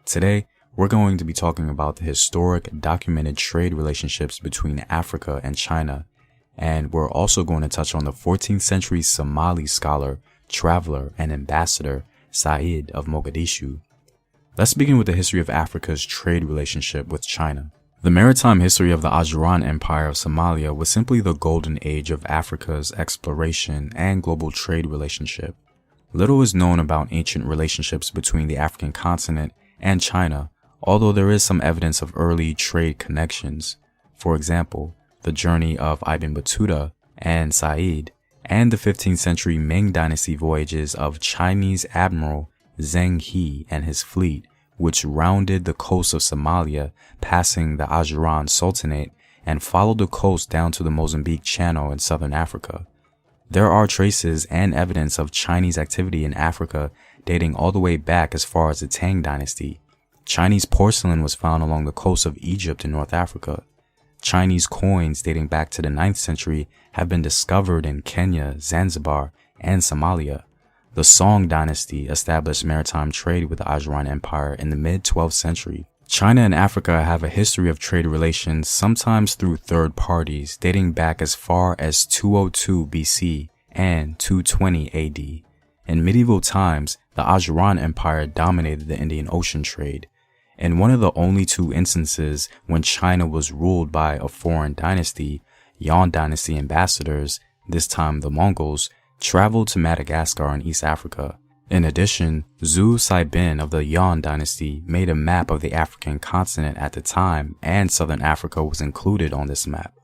Today, we're going to be talking about the historic documented trade relationships between Africa and China, and we're also going to touch on the 14th century Somali scholar, traveler, and ambassador Said of Mogadishu. Let's begin with the history of Africa's trade relationship with China. The maritime history of the Ajuraan Empire of Somalia was simply the golden age of Africa's exploration and global trade relationship. Little is known about ancient relationships between the African continent and China, although there is some evidence of early trade connections. For example, the journey of Ibn Battuta and Said, and the 15th century Ming Dynasty voyages of Chinese Admiral Zheng He and his fleet, which rounded the coast of Somalia, passing the Ajuraan Sultanate, and followed the coast down to the Mozambique Channel in southern Africa. There are traces and evidence of Chinese activity in Africa dating all the way back as far as the Tang Dynasty. Chinese porcelain was found along the coast of Egypt in North Africa. Chinese coins dating back to the 9th century have been discovered in Kenya, Zanzibar, and Somalia. The Song Dynasty established maritime trade with the Ajuraan Empire in the mid-12th century. China and Africa have a history of trade relations, sometimes through third parties, dating back as far as 202 BC and 220 AD. In medieval times, the Ajuraan Empire dominated the Indian Ocean trade. In one of the only two instances when China was ruled by a foreign dynasty, Yuan Dynasty ambassadors, this time the Mongols, traveled to Madagascar in East Africa. In addition, Zhu Saibin of the Yuan Dynasty made a map of the African continent at the time, and southern Africa was included on this map.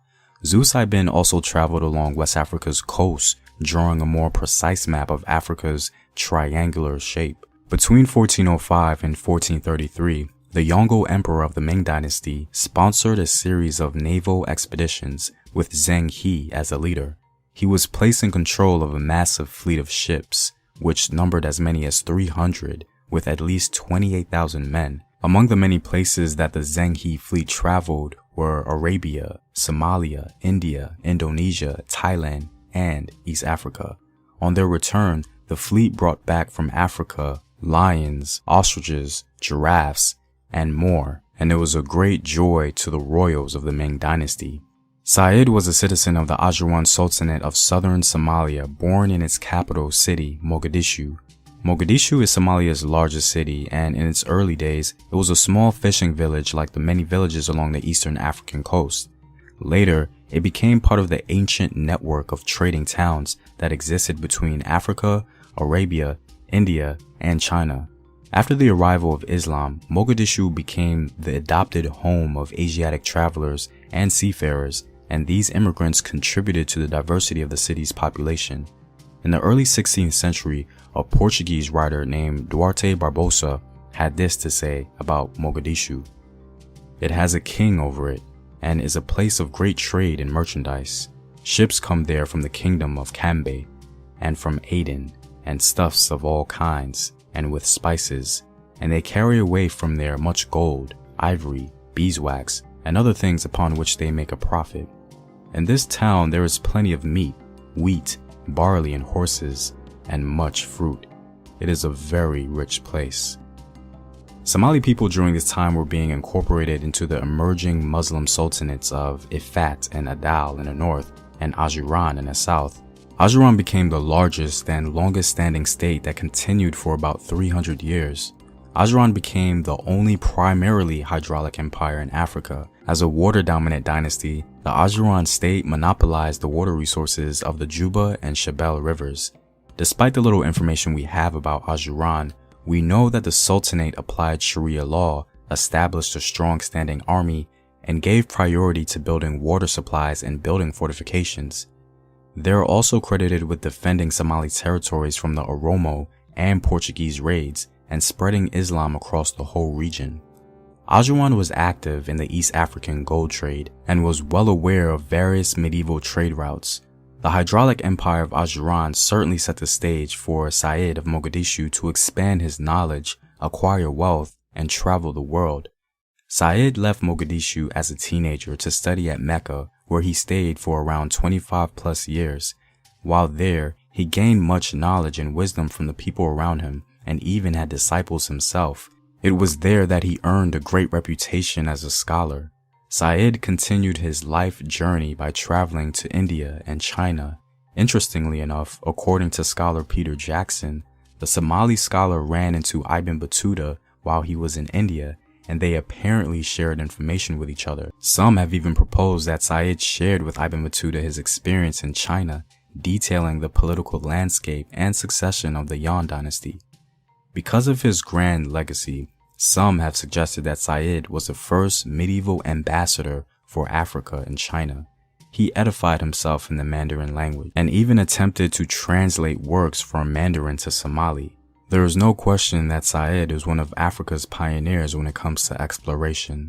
Zhu Saibin also traveled along West Africa's coast, drawing a more precise map of Africa's triangular shape. Between 1405 and 1433, the Yongle Emperor of the Ming Dynasty sponsored a series of naval expeditions with Zheng He as a leader. He was placed in control of a massive fleet of ships, which numbered as many as 300, with at least 28,000 men. Among the many places that the Zheng He fleet traveled were Arabia, Somalia, India, Indonesia, Thailand, and East Africa. On their return, the fleet brought back from Africa lions, ostriches, giraffes, and more, and it was a great joy to the royals of the Ming Dynasty. Said was a citizen of the Ajuraan Sultanate of southern Somalia, born in its capital city, Mogadishu. Mogadishu is Somalia's largest city, and in its early days, it was a small fishing village like the many villages along the eastern African coast. Later, it became part of the ancient network of trading towns that existed between Africa, Arabia, India, and China. After the arrival of Islam, Mogadishu became the adopted home of Asiatic travelers and seafarers, and these immigrants contributed to the diversity of the city's population. In the early 16th century, a Portuguese writer named Duarte Barbosa had this to say about Mogadishu. It has a king over it, and is a place of great trade and merchandise. Ships come there from the kingdom of Cambe, and from Aden, and stuffs of all kinds, and with spices, and they carry away from there much gold, ivory, beeswax, and other things upon which they make a profit. In this town there is plenty of meat, wheat, barley, and horses, and much fruit. It is a very rich place. Somali people during this time were being incorporated into the emerging Muslim sultanates of Ifat and Adal in the north, and Ajuraan in the south. Ajuraan became the largest and longest standing state that continued for about 300 years. Ajuraan became the only primarily hydraulic empire in Africa. As a water-dominant dynasty, the Ajuraan state monopolized the water resources of the Juba and Shabelle rivers. Despite the little information we have about Ajuraan, we know that the Sultanate applied Sharia law, established a strong standing army, and gave priority to building water supplies and building fortifications. They are also credited with defending Somali territories from the Oromo and Portuguese raids and spreading Islam across the whole region. Ajuraan was active in the East African gold trade and was well aware of various medieval trade routes. The hydraulic empire of Ajuraan certainly set the stage for Said of Mogadishu to expand his knowledge, acquire wealth, and travel the world. Said left Mogadishu as a teenager to study at Mecca, where he stayed for around 25 plus years. While there, he gained much knowledge and wisdom from the people around him, and even had disciples himself. It was there that he earned a great reputation as a scholar. Said continued his life journey by traveling to India and China. Interestingly enough, according to scholar Peter Jackson, the Somali scholar ran into Ibn Battuta while he was in India, and they apparently shared information with each other. Some have even proposed that Said shared with Ibn Battuta his experience in China, detailing the political landscape and succession of the Yuan dynasty. Because of his grand legacy, some have suggested that Said was the first medieval ambassador for Africa and China. He edified himself in the Mandarin language and even attempted to translate works from Mandarin to Somali. There is no question that Said is one of Africa's pioneers when it comes to exploration.